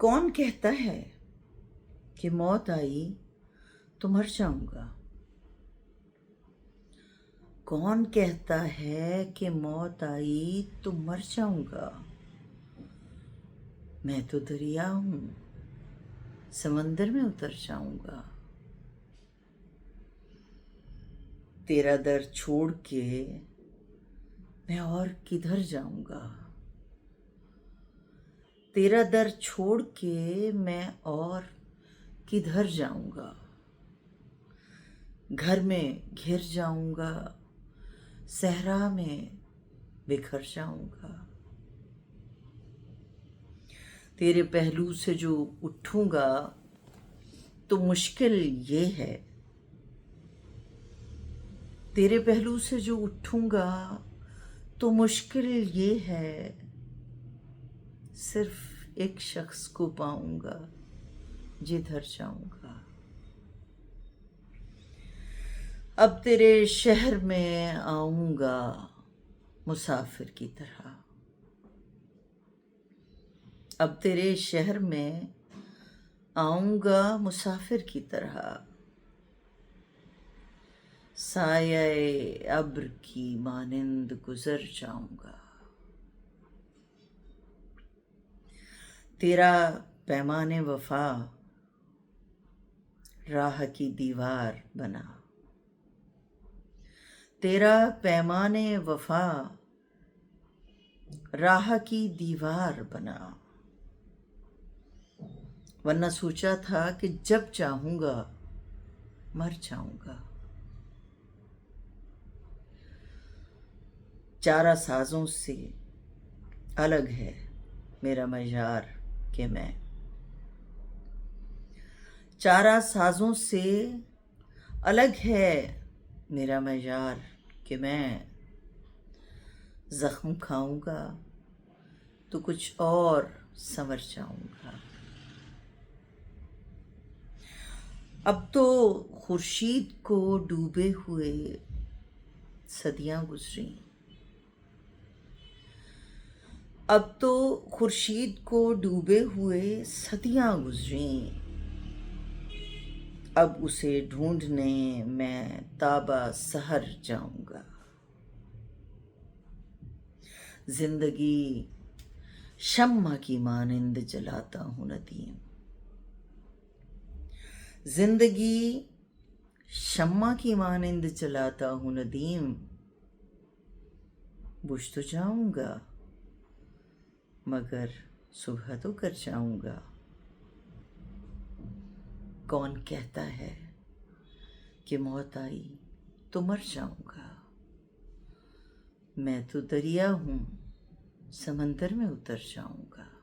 कौन कहता है कि मौत आई तो मर जाऊंगा? कौन कहता है कि मौत आई तो मर जाऊंगा? मैं तो दरिया हूं, समंदर में उतर जाऊंगा। तेरा दर छोड़ के मैं और किधर जाऊंगा? तेरा दर छोड़ के मैं और किधर जाऊंगा? घर में घिर जाऊंगा, सहरा में बिखर जाऊंगा। तेरे पहलू से जो उठूंगा तो मुश्किल ये है, तेरे पहलू से जो उठूंगा तो मुश्किल ये है, सिर्फ एक शख्स को पाऊंगा जिधर जाऊंगा। अब तेरे शहर में आऊंगा मुसाफिर की तरह। अब तेरे शहर में आऊंगा मुसाफिर की तरह। साये अब्र की मानिंद गुजर जाऊंगा। तेरा पैमाने वफा राह की दीवार बना। तेरा पैमाने वफा राह की दीवार बना। वरना सोचा था कि जब चाहूंगा मर जाऊंगा। चारा साजों से अलग है मेरा मजार के मैं। चारा साजों से अलग है मेरा मजार कि मैं जख्म खाऊंगा तो कुछ और संवर जाऊंगा। अब तो खुर्शीद को डूबे हुए सदियां गुजरी। अब तो खुर्शीद को डूबे हुए सदियां गुजरी। अब उसे ढूंढने मैं ताबा सहर जाऊंगा। जिंदगी शम्मा की मानिंद जलाता हूं नदीम। जिंदगी शम्मा की मानिंद जलाता हूं नदीम। बुझ तो जाऊंगा मगर सुबह तो कर जाऊंगा। कौन कहता है कि मौत आई तो मर जाऊंगा? मैं तो दरिया हूं, समंदर में उतर जाऊंगा।